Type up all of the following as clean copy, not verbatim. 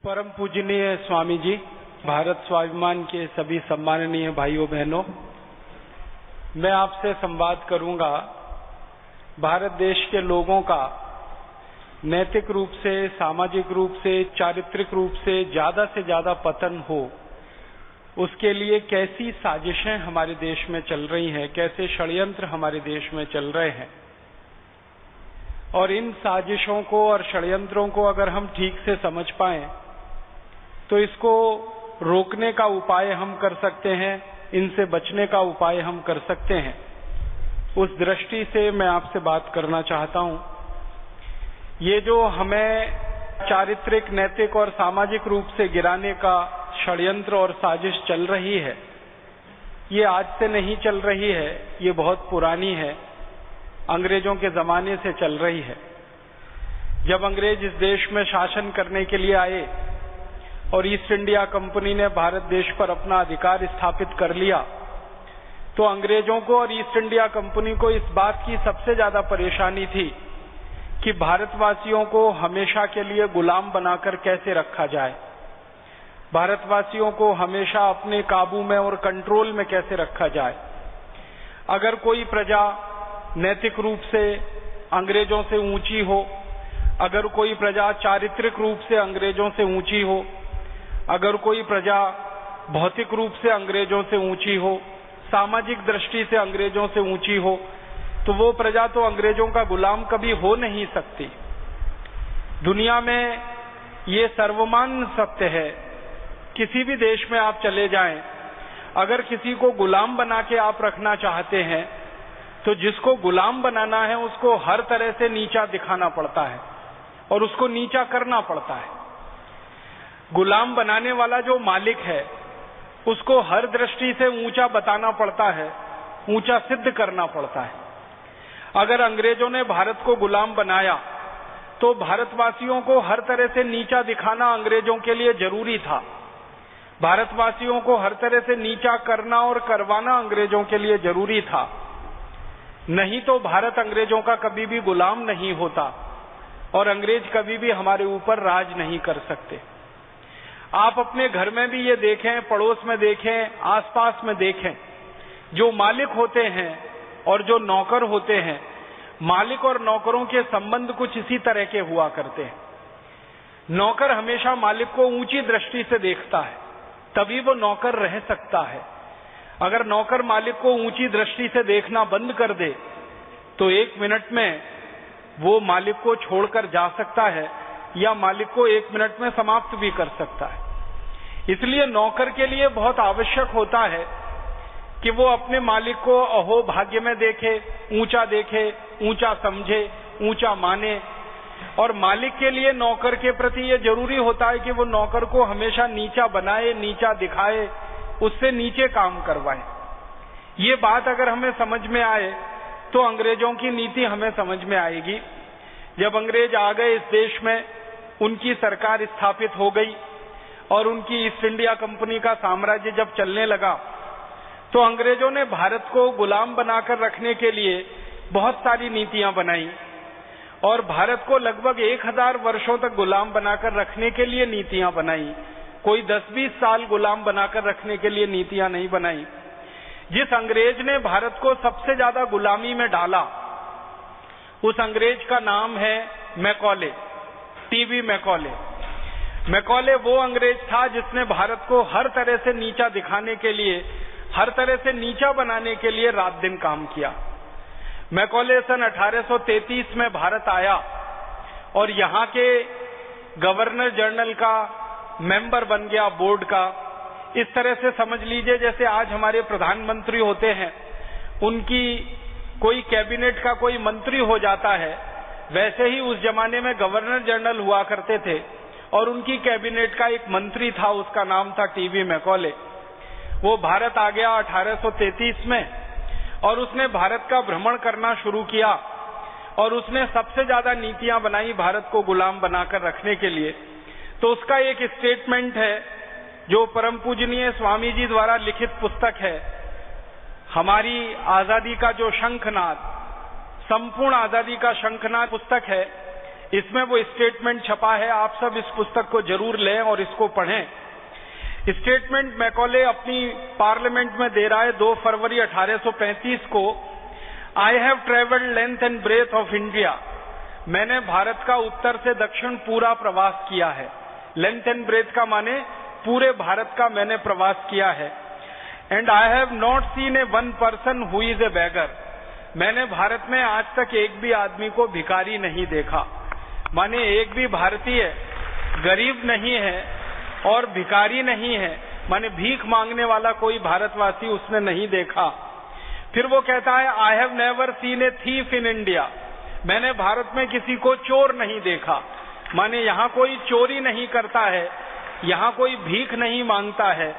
परम पूजनीय स्वामी जी, भारत स्वाभिमान के सभी सम्माननीय भाइयों बहनों, मैं आपसे संवाद करूंगा भारत देश के लोगों का नैतिक रूप से, सामाजिक रूप से, चारित्रिक रूप से ज्यादा पतन हो, उसके लिए कैसी साजिशें हमारे देश में चल रही हैं, कैसे षड्यंत्र हमारे देश में चल रहे हैं। और इन साजिशों को और षड्यंत्रों को अगर हम ठीक से समझ पाएं तो इसको रोकने का उपाय हम कर सकते हैं, इनसे बचने का उपाय हम कर सकते हैं। उस दृष्टि से मैं आपसे बात करना चाहता हूं। ये जो हमें चारित्रिक, नैतिक और सामाजिक रूप से गिराने का षड्यंत्र और साजिश चल रही है, ये आज से नहीं चल रही है, ये बहुत पुरानी है, अंग्रेजों के जमाने से चल रही है। जब अंग्रेज इस देश में शासन करने के लिए आए और ईस्ट इंडिया कंपनी ने भारत देश पर अपना अधिकार स्थापित कर लिया, तो अंग्रेजों को और ईस्ट इंडिया कंपनी को इस बात की सबसे ज्यादा परेशानी थी कि भारतवासियों को हमेशा के लिए गुलाम बनाकर कैसे रखा जाए, भारतवासियों को हमेशा अपने काबू में और कंट्रोल में कैसे रखा जाए। अगर कोई प्रजा नैतिक रूप से अंग्रेजों से ऊंची हो, अगर कोई प्रजा चारित्रिक रूप से अंग्रेजों से ऊंची हो, अगर कोई प्रजा भौतिक रूप से अंग्रेजों से ऊंची हो, सामाजिक दृष्टि से अंग्रेजों से ऊंची हो, तो वो प्रजा तो अंग्रेजों का गुलाम कभी हो नहीं सकती। दुनिया में ये सर्वमान्य सत्य है। किसी भी देश में आप चले जाएं, अगर किसी को गुलाम बना के आप रखना चाहते हैं तो जिसको गुलाम बनाना है उसको हर तरह से नीचा दिखाना पड़ता है और उसको नीचा करना पड़ता है। गुलाम बनाने वाला जो मालिक है उसको हर दृष्टि से ऊंचा बताना पड़ता है, ऊंचा सिद्ध करना पड़ता है। अगर अंग्रेजों ने भारत को गुलाम बनाया तो भारतवासियों को हर तरह से नीचा दिखाना अंग्रेजों के लिए जरूरी था। भारतवासियों को हर तरह से नीचा करना और करवाना अंग्रेजों के लिए जरूरी था, नहीं तो भारत अंग्रेजों का कभी भी गुलाम नहीं होता और अंग्रेज कभी भी हमारे ऊपर राज नहीं कर सकते। आप अपने घर में भी ये देखें, पड़ोस में देखें, आसपास में देखें, जो मालिक होते हैं और जो नौकर होते हैं, मालिक और नौकरों के संबंध कुछ इसी तरह के हुआ करते हैं। नौकर हमेशा मालिक को ऊंची दृष्टि से देखता है, तभी वो नौकर रह सकता है। अगर नौकर मालिक को ऊंची दृष्टि से देखना बंद कर दे तो 1 मिनट में वो मालिक को छोड़कर जा सकता है या मालिक को 1 मिनट में समाप्त भी कर सकता है। इसलिए नौकर के लिए बहुत आवश्यक होता है कि वो अपने मालिक को अहो भाग्य में देखे, ऊंचा समझे, ऊंचा माने। और मालिक के लिए नौकर के प्रति ये जरूरी होता है कि वो नौकर को हमेशा नीचा बनाए, नीचा दिखाए, उससे नीचे काम करवाए। ये बात अगर हमें समझ में आए तो अंग्रेजों की नीति हमें समझ में आएगी। जब अंग्रेज आ गए इस देश में, उनकी सरकार स्थापित हो गई और उनकी ईस्ट इंडिया कंपनी का साम्राज्य जब चलने लगा तो अंग्रेजों ने भारत को गुलाम बनाकर रखने के लिए बहुत सारी नीतियां बनाई और भारत को लगभग 1000 वर्षों तक गुलाम बनाकर रखने के लिए नीतियां बनाई। कोई 10-20 साल गुलाम बनाकर रखने के लिए नीतियां नहीं बनाई। जिस अंग्रेज ने भारत को सबसे ज्यादा गुलामी में डाला, उस अंग्रेज का नाम है मैकॉले, टीबी मैकॉले। मैकॉले वो अंग्रेज था जिसने भारत को हर तरह से नीचा दिखाने के लिए, हर तरह से नीचा बनाने के लिए रात दिन काम किया। मैकॉले सन 1833 में भारत आया और यहाँ के गवर्नर जनरल का मेंबर बन गया, बोर्ड का। इस तरह से समझ लीजिए जैसे आज हमारे प्रधानमंत्री होते हैं, उनकी कोई कैबिनेट का कोई मंत्री हो जाता है, वैसे ही उस जमाने में गवर्नर जनरल हुआ करते थे और उनकी कैबिनेट का एक मंत्री था, उसका नाम था टीबी मैकॉले। वो भारत आ गया 1833 में और उसने भारत का भ्रमण करना शुरू किया और उसने सबसे ज्यादा नीतियां बनाई भारत को गुलाम बनाकर रखने के लिए। तो उसका एक स्टेटमेंट है जो परम पूजनीय स्वामी जी द्वारा लिखित पुस्तक है, हमारी आजादी का जो शंखनाद, संपूर्ण आजादी का शंखनाद पुस्तक है। इसमें वो स्टेटमेंट छपा है, आप सब इस पुस्तक को जरूर लें और इसको पढ़ें। स्टेटमेंट मैकॉले अपनी पार्लियामेंट में दे रहा है 2 फरवरी 1835 को। I have travelled length and breath of India, मैंने भारत का उत्तर से दक्षिण पूरा प्रवास किया है। लेंथ एंड ब्रेथ का माने पूरे भारत का मैंने प्रवास किया है। And I have not seen a one person who is a beggar, मैंने भारत में आज तक एक भी आदमी को भिखारी नहीं देखा। माने एक भी भारतीय गरीब नहीं है और भिखारी नहीं है, माने भीख मांगने वाला कोई भारतवासी उसने नहीं देखा। फिर वो कहता है I have never seen a thief in India, मैंने भारत में किसी को चोर नहीं देखा। माने यहाँ कोई चोरी नहीं करता है, यहाँ कोई भीख नहीं मांगता है।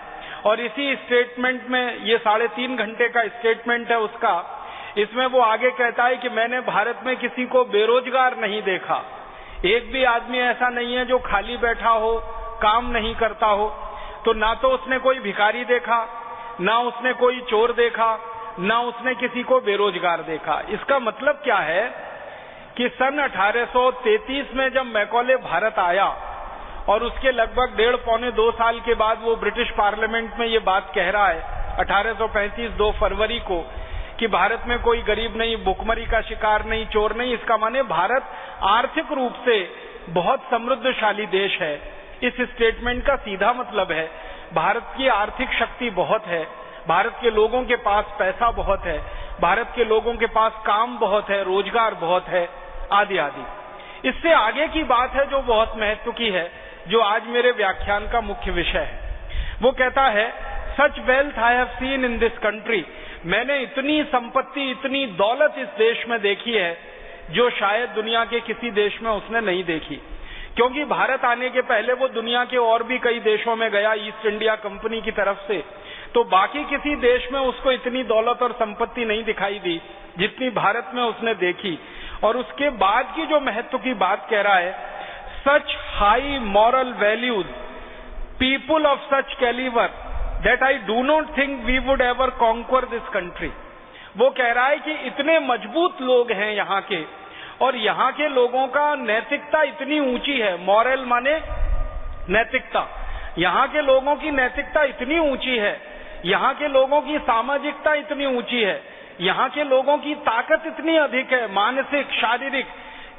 और इसी स्टेटमेंट में, ये 3.5 घंटे का स्टेटमेंट है उसका, इसमें वो आगे कहता है कि मैंने भारत में किसी को बेरोजगार नहीं देखा, एक भी आदमी ऐसा नहीं है जो खाली बैठा हो, काम नहीं करता हो। तो ना तो उसने कोई भिखारी देखा, ना उसने कोई चोर देखा, ना उसने किसी को बेरोजगार देखा। इसका मतलब क्या है कि सन 1833 में जब मैकॉले भारत आया और उसके लगभग 1.5-2 साल के बाद वो ब्रिटिश पार्लियामेंट में ये बात कह रहा है 1835 2 फरवरी को कि भारत में कोई गरीब नहीं, भुखमरी का शिकार नहीं, चोर नहीं। इसका माने भारत आर्थिक रूप से बहुत समृद्धशाली देश है। इस स्टेटमेंट का सीधा मतलब है भारत की आर्थिक शक्ति बहुत है, भारत के लोगों के पास पैसा बहुत है, भारत के लोगों के पास काम बहुत है, रोजगार बहुत है, आदि आदि। इससे आगे की बात है जो बहुत महत्व की है, जो आज मेरे व्याख्यान का मुख्य विषय है। वो कहता है सच wealth I have seen in this country, मैंने इतनी संपत्ति, इतनी दौलत इस देश में देखी है जो शायद दुनिया के किसी देश में उसने नहीं देखी। क्योंकि भारत आने के पहले वो दुनिया के और भी कई देशों में गया ईस्ट इंडिया कंपनी की तरफ से, तो बाकी किसी देश में उसको इतनी दौलत और संपत्ति नहीं दिखाई दी जितनी भारत में उसने देखी। और उसके बाद की जो महत्व की बात कह रहा है, such high moral values, people of such calibre that I do not think we would ever conquer this country. वो कह रहा है कि इतने मजबूत लोग हैं यहाँ के, और यहाँ के लोगों का नैतिकता इतनी ऊंची है, मॉरल माने नैतिकता, यहाँ के लोगों की नैतिकता इतनी ऊंची है, यहाँ के लोगों की सामाजिकता इतनी ऊंची है, यहाँ के लोगों की ताकत इतनी अधिक है, मानसिक शारीरिक,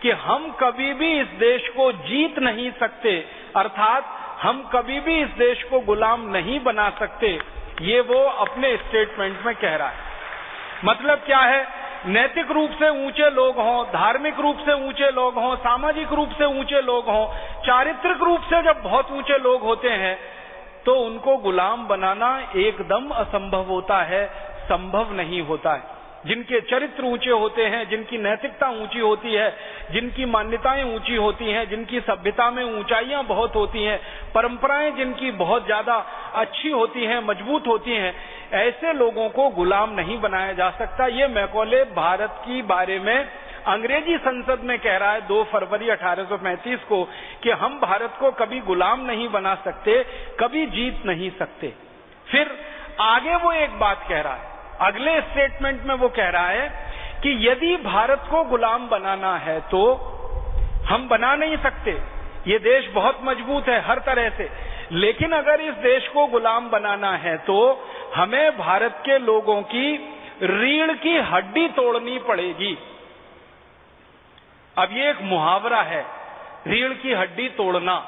कि हम कभी भी इस देश को जीत नहीं सकते, अर्थात हम कभी भी इस देश को गुलाम नहीं बना सकते। ये वो अपने स्टेटमेंट में कह रहा है। मतलब क्या है, नैतिक रूप से ऊंचे लोग हों, धार्मिक रूप से ऊंचे लोग हों, सामाजिक रूप से ऊंचे लोग हों, चारित्रिक रूप से जब बहुत ऊंचे लोग होते हैं तो उनको गुलाम बनाना एकदम असंभव होता है, संभव नहीं होता है। जिनके चरित्र ऊंचे होते हैं, जिनकी नैतिकता ऊंची होती है, जिनकी मान्यताएं ऊंची होती हैं, जिनकी सभ्यता में ऊंचाइयां बहुत होती हैं, परंपराएं जिनकी बहुत ज्यादा अच्छी होती हैं, मजबूत होती हैं, ऐसे लोगों को गुलाम नहीं बनाया जा सकता। ये मैकॉले भारत की बारे में अंग्रेजी संसद में कह रहा है 2 फरवरी 1835 को कि हम भारत को कभी गुलाम नहीं बना सकते, कभी जीत नहीं सकते। फिर आगे वो एक बात कह रहा है, अगले स्टेटमेंट में वो कह रहा है कि यदि भारत को गुलाम बनाना है तो हम बना नहीं सकते, ये देश बहुत मजबूत है हर तरह से, लेकिन अगर इस देश को गुलाम बनाना है तो हमें भारत के लोगों की रीढ़ की हड्डी तोड़नी पड़ेगी। अब ये एक मुहावरा है, रीढ़ की हड्डी तोड़ना।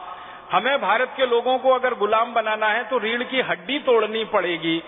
हमें भारत के लोगों को अगर गुलाम बनाना है तो रीढ़ की हड्डी तोड़नी पड़ेगी।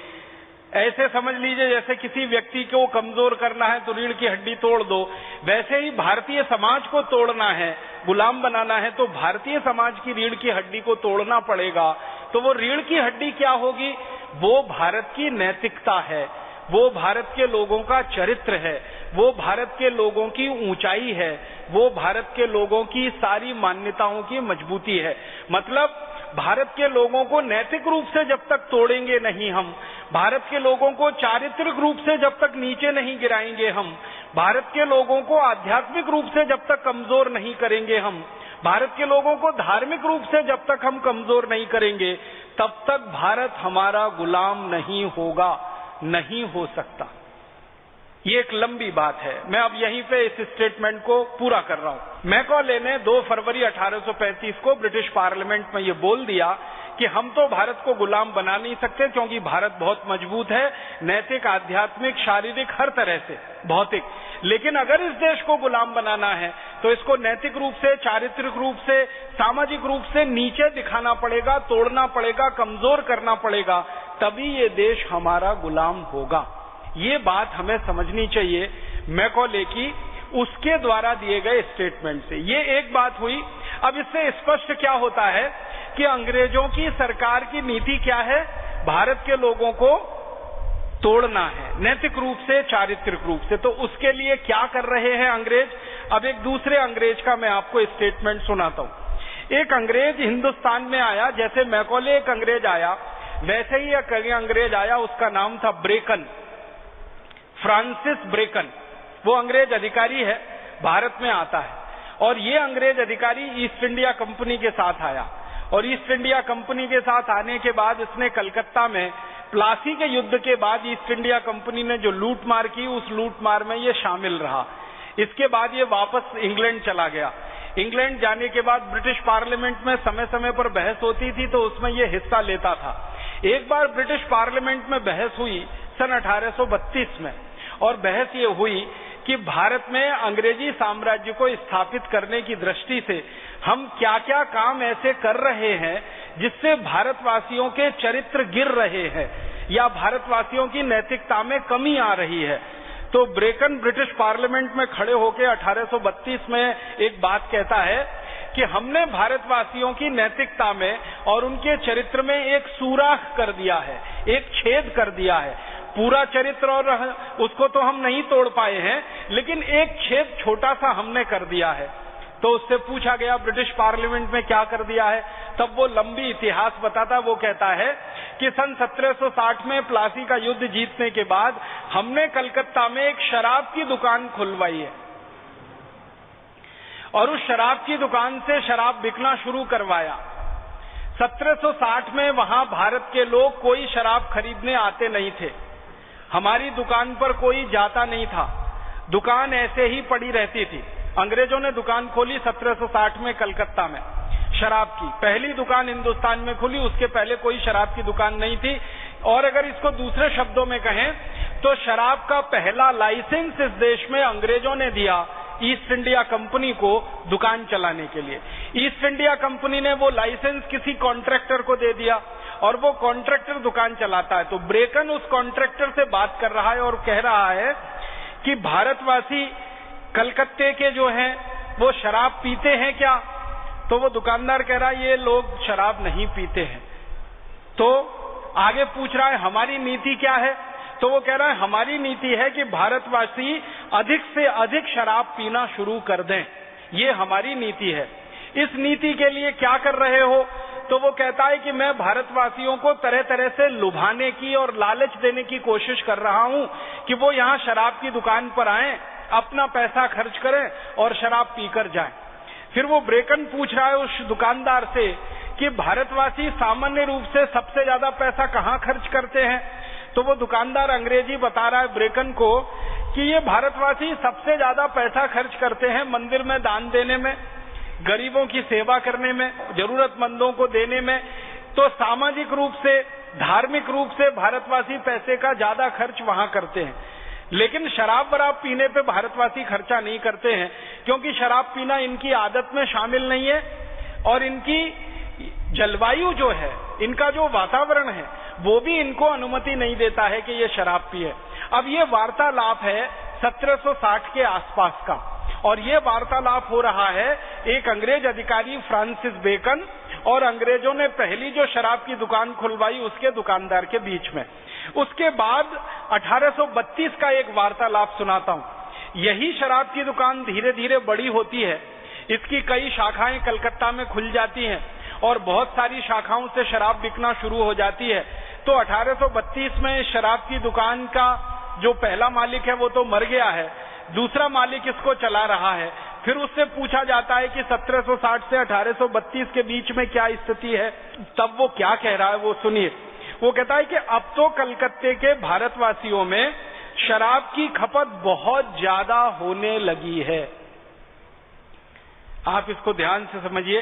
ऐसे समझ लीजिए जैसे किसी व्यक्ति को कमजोर करना है तो रीढ़ की हड्डी तोड़ दो, वैसे ही भारतीय समाज को तोड़ना है, गुलाम बनाना है तो भारतीय समाज की रीढ़ की हड्डी को तोड़ना पड़ेगा। तो वो रीढ़ की हड्डी क्या होगी? वो भारत की नैतिकता है, वो भारत के लोगों का चरित्र है, वो भारत के लोगों की ऊंचाई है, वो भारत के लोगों की सारी मान्यताओं की मजबूती है। मतलब भारत के लोगों को नैतिक रूप से जब तक तोड़ेंगे नहीं हम, भारत के लोगों को चारित्रिक रूप से जब तक नीचे नहीं गिराएंगे हम, भारत के लोगों को आध्यात्मिक रूप से जब तक कमजोर नहीं करेंगे हम, भारत के लोगों को धार्मिक रूप से जब तक हम कमजोर नहीं करेंगे, तब तक भारत हमारा गुलाम नहीं होगा, नहीं हो सकता। ये एक लंबी बात है, मैं अब यहीं पे इस स्टेटमेंट को पूरा कर रहा हूं। मैकॉले ने 2 फरवरी 1835 को ब्रिटिश पार्लियामेंट में ये बोल दिया कि हम तो भारत को गुलाम बना नहीं सकते, क्योंकि भारत बहुत मजबूत है, नैतिक, आध्यात्मिक, शारीरिक, हर तरह से, भौतिक। लेकिन अगर इस देश को गुलाम बनाना है तो इसको नैतिक रूप से, चारित्रिक रूप से, सामाजिक रूप से नीचे दिखाना पड़ेगा, तोड़ना पड़ेगा, कमजोर करना पड़ेगा, तभी ये देश हमारा गुलाम होगा। ये बात हमें समझनी चाहिए मैकॉले की, उसके द्वारा दिए गए स्टेटमेंट से। ये एक बात हुई। अब इससे स्पष्ट क्या होता है कि अंग्रेजों की सरकार की नीति क्या है? भारत के लोगों को तोड़ना है, नैतिक रूप से, चारित्रिक रूप से। तो उसके लिए क्या कर रहे हैं अंग्रेज? अब एक दूसरे अंग्रेज का मैं आपको स्टेटमेंट सुनाता हूं। एक अंग्रेज हिंदुस्तान में आया, जैसे मैकॉले एक अंग्रेज आया, वैसे ही एक अंग्रेज आया, उसका नाम था ब्रेकन, फ्रांसिस ब्रेकन। वो अंग्रेज अधिकारी है, भारत में आता है, और ये अंग्रेज अधिकारी ईस्ट इंडिया कंपनी के साथ आया, और ईस्ट इंडिया कंपनी के साथ आने के बाद इसने कलकत्ता में प्लासी के युद्ध के बाद ईस्ट इंडिया कंपनी ने जो लूटमार की, उस लूटमार में ये शामिल रहा। इसके बाद ये वापस इंग्लैंड चला गया। इंग्लैंड जाने के बाद ब्रिटिश पार्लियामेंट में समय समय पर बहस होती थी, तो उसमें ये हिस्सा लेता था। एक बार ब्रिटिश पार्लियामेंट में बहस हुई सन 1832 में, और बहस ये हुई कि भारत में अंग्रेजी साम्राज्य को स्थापित करने की दृष्टि से हम क्या क्या काम ऐसे कर रहे हैं जिससे भारतवासियों के चरित्र गिर रहे हैं या भारतवासियों की नैतिकता में कमी आ रही है। तो ब्रेकन ब्रिटिश पार्लियामेंट में खड़े होकर 1832 में एक बात कहता है कि हमने भारतवासियों की नैतिकता में और उनके चरित्र में एक सुराख कर दिया है, एक छेद कर दिया है। पूरा चरित्र और उसको तो हम नहीं तोड़ पाए हैं, लेकिन एक छेद छोटा सा हमने कर दिया है। तो उससे पूछा गया ब्रिटिश पार्लियामेंट में क्या कर दिया है, तब वो लंबी इतिहास बताता। वो कहता है कि सन 1760 में प्लासी का युद्ध जीतने के बाद हमने कलकत्ता में एक शराब की दुकान खुलवाई है, और उस शराब की दुकान से शराब बिकना शुरू करवाया। 1760 में वहां भारत के लोग कोई शराब खरीदने आते नहीं थे, हमारी दुकान पर कोई जाता नहीं था, दुकान ऐसे ही पड़ी रहती थी। अंग्रेजों ने दुकान खोली 1760 में कलकत्ता में, शराब की पहली दुकान हिंदुस्तान में खुली, उसके पहले कोई शराब की दुकान नहीं थी। और अगर इसको दूसरे शब्दों में कहें तो शराब का पहला लाइसेंस इस देश में अंग्रेजों ने दिया ईस्ट इंडिया कंपनी को दुकान चलाने के लिए। ईस्ट इंडिया कंपनी ने वो लाइसेंस किसी कॉन्ट्रैक्टर को दे दिया, और वो कॉन्ट्रैक्टर दुकान चलाता है। तो ब्रेकन उस कॉन्ट्रैक्टर से बात कर रहा है और कह रहा है कि भारतवासी कलकत्ते के जो हैं वो शराब पीते हैं क्या? तो वो दुकानदार कह रहा है ये लोग शराब नहीं पीते हैं। तो आगे पूछ रहा है हमारी नीति क्या है? तो वो कह रहा है हमारी नीति है कि भारतवासी अधिक से अधिक शराब पीना शुरू कर दें, ये हमारी नीति है। इस नीति के लिए क्या कर रहे हो? तो वो कहता है कि मैं भारतवासियों को तरह तरह से लुभाने की और लालच देने की कोशिश कर रहा हूं कि वो यहाँ शराब की दुकान पर आएं, अपना पैसा खर्च करें और शराब पीकर जाएं। फिर वो ब्रेकन पूछ रहा है उस दुकानदार से कि भारतवासी सामान्य रूप से सबसे ज्यादा पैसा कहाँ खर्च करते हैं? तो वो दुकानदार अंग्रेजी बता रहा है ब्रेकन को कि ये भारतवासी सबसे ज्यादा पैसा खर्च करते हैं मंदिर में दान देने में, गरीबों की सेवा करने में, जरूरतमंदों को देने में। तो सामाजिक रूप से, धार्मिक रूप से भारतवासी पैसे का ज्यादा खर्च वहां करते हैं, लेकिन शराब वराब पीने पे भारतवासी खर्चा नहीं करते हैं, क्योंकि शराब पीना इनकी आदत में शामिल नहीं है, और इनकी जलवायु जो है, इनका जो वातावरण है, वो भी इनको अनुमति नहीं देता है कि ये शराब पिए। अब ये वार्तालाप है 1760 के आसपास का, और ये वार्तालाप हो रहा है एक अंग्रेज अधिकारी फ्रांसिस बेकन और अंग्रेजों ने पहली जो शराब की दुकान खुलवाई उसके दुकानदार के बीच में। उसके बाद 1832 का एक वार्तालाप सुनाता हूं। यही शराब की दुकान धीरे धीरे बड़ी होती है, इसकी कई शाखाएं कलकत्ता में खुल जाती हैं और बहुत सारी शाखाओं से शराब बिकना शुरू हो जाती है। तो 1832 में शराब की दुकान का जो पहला मालिक है वो तो मर गया है, दूसरा मालिक इसको चला रहा है। फिर उससे पूछा जाता है कि 1760 से 1832 के बीच में क्या स्थिति है, तब वो क्या कह रहा है वो सुनिए। वो कहता है कि अब तो कलकत्ते के भारतवासियों में शराब की खपत बहुत ज्यादा होने लगी है। आप इसको ध्यान से समझिए।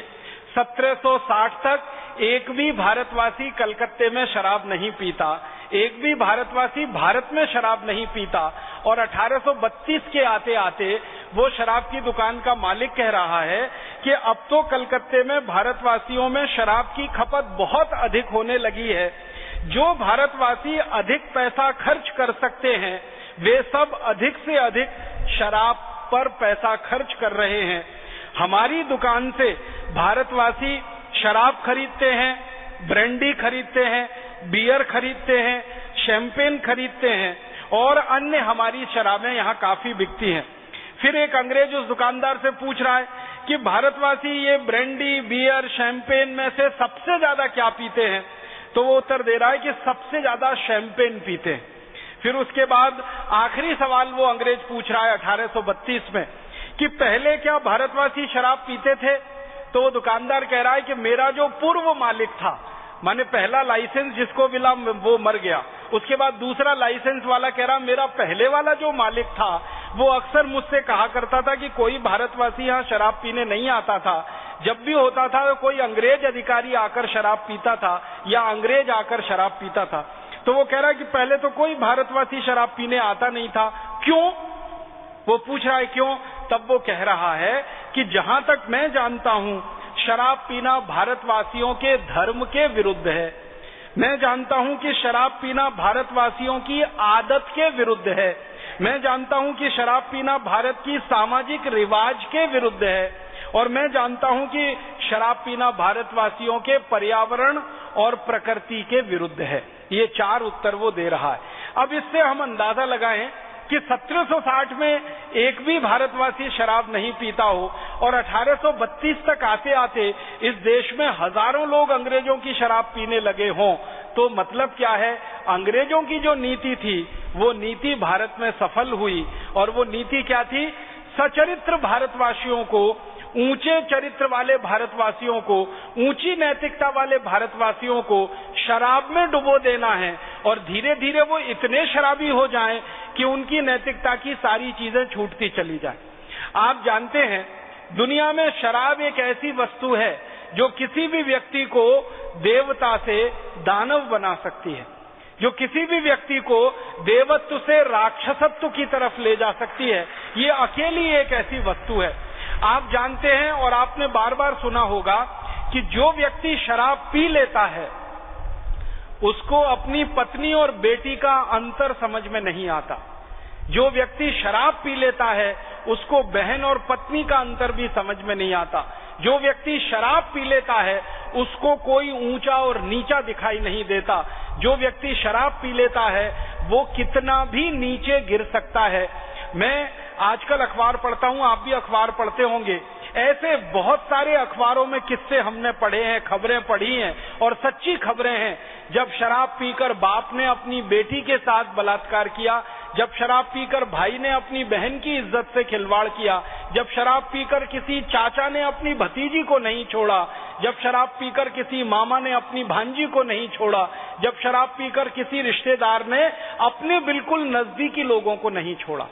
1760 तक एक भी भारतवासी कलकत्ते में शराब नहीं पीता, एक भी भारतवासी भारत में शराब नहीं पीता, और 1832 के आते आते वो शराब की दुकान का मालिक कह रहा है कि अब तो कलकत्ते में भारतवासियों में शराब की खपत बहुत अधिक होने लगी है। जो भारतवासी अधिक पैसा खर्च कर सकते हैं वे सब अधिक से अधिक शराब पर पैसा खर्च कर रहे हैं। हमारी दुकान से भारतवासी शराब खरीदते हैं, ब्रांडी खरीदते हैं, बियर खरीदते हैं, शैंपेन खरीदते हैं और अन्य हमारी शराबें यहाँ काफी बिकती हैं। फिर एक अंग्रेज उस दुकानदार से पूछ रहा है कि भारतवासी ये ब्रांडी, बियर, शैंपेन में से सबसे ज्यादा क्या पीते हैं? तो वो उत्तर दे रहा है कि सबसे ज्यादा शैंपेन पीते हैं। फिर उसके बाद आखिरी सवाल वो अंग्रेज पूछ रहा है 1832 में कि पहले क्या भारतवासी शराब पीते थे? तो वो दुकानदार कह रहा है कि मेरा जो पूर्व मालिक था, माने पहला लाइसेंस जिसको मिला वो मर गया, उसके बाद दूसरा लाइसेंस वाला कह रहा मेरा पहले वाला जो मालिक था वो अक्सर मुझसे कहा करता था कि कोई भारतवासी यहाँ शराब पीने नहीं आता था। जब भी होता था तो कोई अंग्रेज अधिकारी आकर शराब पीता था या अंग्रेज आकर शराब पीता था। तो वो कह रहा है कि पहले तो कोई भारतवासी शराब पीने आता नहीं था। क्यों? वो पूछ रहा है क्यों? तब वो कह रहा है कि जहां तक मैं जानता हूं शराब पीना भारतवासियों के धर्म के विरुद्ध है। मैं जानता हूं कि शराब पीना भारतवासियों की आदत के विरुद्ध है। मैं जानता हूं कि शराब पीना भारत की सामाजिक रिवाज के विरुद्ध है। और मैं जानता हूं कि शराब पीना भारतवासियों के पर्यावरण और प्रकृति के विरुद्ध है। ये 4 उत्तर वो दे रहा है। अब इससे हम अंदाजा लगाएं कि 1760 में एक भी भारतवासी शराब नहीं पीता हो और 1832 तक आते आते इस देश में हजारों लोग अंग्रेजों की शराब पीने लगे हों, तो मतलब क्या है? अंग्रेजों की जो नीति थी वो नीति भारत में सफल हुई। और वो नीति क्या थी? सचरित्र भारतवासियों को, ऊंचे चरित्र वाले भारतवासियों को, ऊंची नैतिकता वाले भारतवासियों को शराब में डुबो देना है और धीरे धीरे वो इतने शराबी हो जाएं कि उनकी नैतिकता की सारी चीजें छूटती चली जाए। आप जानते हैं दुनिया में शराब एक ऐसी वस्तु है जो किसी भी व्यक्ति को देवता से दानव बना सकती है, जो किसी भी व्यक्ति को देवत्व से राक्षसत्व की तरफ ले जा सकती है। ये अकेली एक ऐसी वस्तु है। आप जानते हैं और आपने बार बार सुना होगा कि जो व्यक्ति शराब पी लेता है उसको अपनी पत्नी और बेटी का अंतर समझ में नहीं आता। जो व्यक्ति शराब पी लेता है उसको बहन और पत्नी का अंतर भी समझ में नहीं आता। जो व्यक्ति शराब पी लेता है उसको कोई ऊंचा और नीचा दिखाई नहीं देता। जो व्यक्ति शराब पी लेता है वो कितना भी नीचे गिर सकता है। मैं आजकल अखबार पढ़ता हूं, आप भी अखबार पढ़ते होंगे। ऐसे बहुत सारे अखबारों में किस्से हमने पढ़े हैं, खबरें पढ़ी हैं और सच्ची खबरें हैं। जब शराब पीकर बाप ने अपनी बेटी के साथ बलात्कार किया, जब शराब पीकर भाई ने अपनी बहन की इज्जत से खिलवाड़ किया, जब शराब पीकर किसी चाचा ने अपनी भतीजी को नहीं छोड़ा, जब शराब पीकर किसी मामा ने अपनी भांजी को नहीं छोड़ा, जब शराब पीकर किसी रिश्तेदार ने अपने बिल्कुल नजदीकी लोगों को नहीं छोड़ा।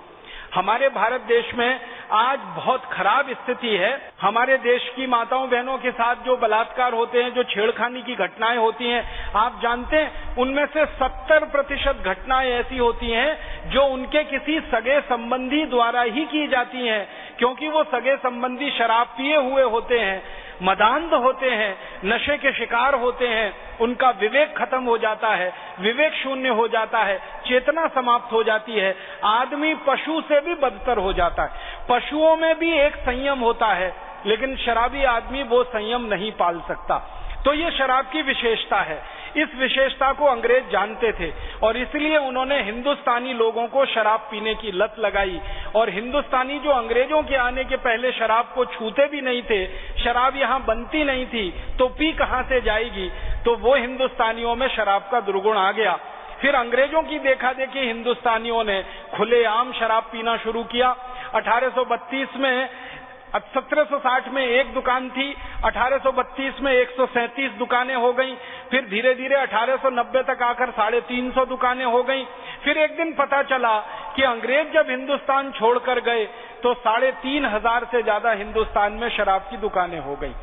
हमारे भारत देश में आज बहुत खराब स्थिति है। हमारे देश की माताओं बहनों के साथ जो बलात्कार होते हैं, जो छेड़खानी की घटनाएं होती हैं, आप जानते हैं उनमें से 70% घटनाएं ऐसी होती हैं जो उनके किसी सगे संबंधी द्वारा ही की जाती हैं, क्योंकि वो सगे संबंधी शराब पिए हुए होते हैं, मदांध होते हैं, नशे के शिकार होते हैं, उनका विवेक खत्म हो जाता है, विवेक शून्य हो जाता है, चेतना समाप्त हो जाती है। आदमी पशु से भी बदतर हो जाता है। पशुओं में भी एक संयम होता है लेकिन शराबी आदमी वो संयम नहीं पाल सकता। तो ये शराब की विशेषता है। इस विशेषता को अंग्रेज जानते थे और इसलिए उन्होंने हिंदुस्तानी लोगों को शराब पीने की लत लगाई। और हिंदुस्तानी जो अंग्रेजों के आने के पहले शराब को छूते भी नहीं थे, शराब यहाँ बनती नहीं थी, तो पी कहाँ से जाएगी, तो वो हिंदुस्तानियों में शराब का दुर्गुण आ गया। फिर अंग्रेजों की देखा देखी हिंदुस्तानियों ने खुलेआम शराब पीना शुरू किया। 1832 में अब 1760 में एक दुकान थी, 1832 में 137 दुकानें हो गईं, फिर धीरे धीरे 1890 तक आकर 350 दुकानें हो गईं। फिर एक दिन पता चला कि अंग्रेज जब हिंदुस्तान छोड़कर गए तो 3500 से ज्यादा हिंदुस्तान में शराब की दुकानें हो गईं।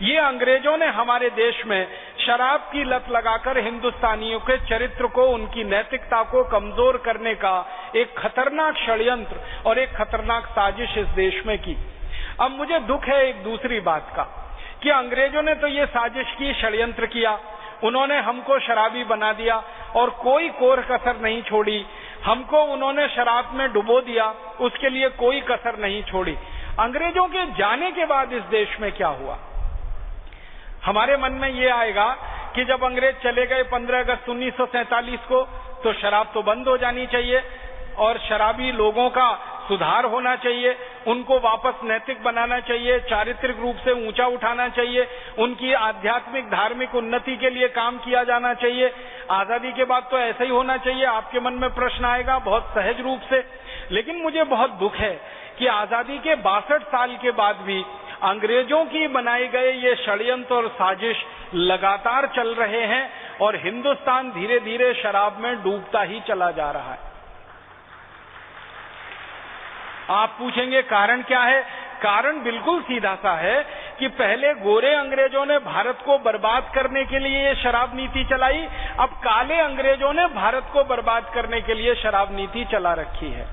ये अंग्रेजों ने हमारे देश में शराब की लत लगाकर हिंदुस्तानियों के चरित्र को, उनकी नैतिकता को कमजोर करने का एक खतरनाक षड्यंत्र और एक खतरनाक साजिश इस देश में की। अब मुझे दुख है एक दूसरी बात का कि अंग्रेजों ने तो ये साजिश की, षड्यंत्र किया, उन्होंने हमको शराबी बना दिया और कोई कोर कसर नहीं छोड़ी। हमको उन्होंने शराब में डुबो दिया, उसके लिए कोई कसर नहीं छोड़ी। अंग्रेजों के जाने के बाद इस देश में क्या हुआ? हमारे मन में ये आएगा कि जब अंग्रेज चले गए 15 अगस्त 1947 को, तो शराब तो बंद हो जानी चाहिए और शराबी लोगों का सुधार होना चाहिए, उनको वापस नैतिक बनाना चाहिए, चारित्रिक रूप से ऊंचा उठाना चाहिए, उनकी आध्यात्मिक धार्मिक उन्नति के लिए काम किया जाना चाहिए। आजादी के बाद तो ऐसा ही होना चाहिए। आपके मन में प्रश्न आएगा बहुत सहज रूप से, लेकिन मुझे बहुत दुख है कि आजादी के 62 साल के बाद भी अंग्रेजों की बनाए गए ये षड्यंत्र और साजिश लगातार चल रहे हैं और हिंदुस्तान धीरे धीरे शराब में डूबता ही चला जा रहा है। आप पूछेंगे कारण क्या है? कारण बिल्कुल सीधा सा है कि पहले गोरे अंग्रेजों ने भारत को बर्बाद करने के लिए ये शराब नीति चलाई, अब काले अंग्रेजों ने भारत को बर्बाद करने के लिए शराब नीति चला रखी है।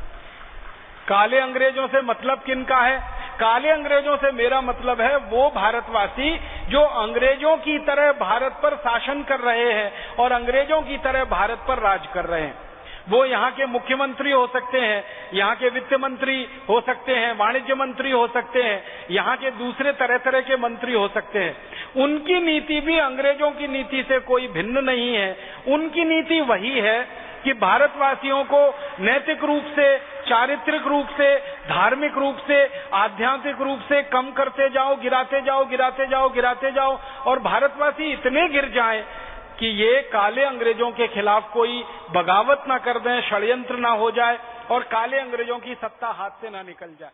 काले अंग्रेजों से मतलब किनका है? काले अंग्रेजों से मेरा मतलब है वो भारतवासी जो अंग्रेजों की तरह भारत पर शासन कर रहे हैं और अंग्रेजों की तरह भारत पर राज कर रहे हैं। वो यहाँ के मुख्यमंत्री हो सकते हैं, यहाँ के वित्त मंत्री हो सकते हैं, वाणिज्य मंत्री हो सकते हैं, यहाँ के दूसरे तरह तरह के मंत्री हो सकते हैं। उनकी नीति भी अंग्रेजों की नीति से कोई भिन्न नहीं है। उनकी नीति वही है कि भारतवासियों को नैतिक रूप से, चारित्रिक रूप से, धार्मिक रूप से, आध्यात्मिक रूप से कम करते जाओ, गिराते जाओ, गिराते जाओ, गिराते जाओ और भारतवासी इतने गिर जाएं कि ये काले अंग्रेजों के खिलाफ कोई बगावत ना कर दें, षड्यंत्र ना हो जाए और काले अंग्रेजों की सत्ता हाथ से ना निकल जाए।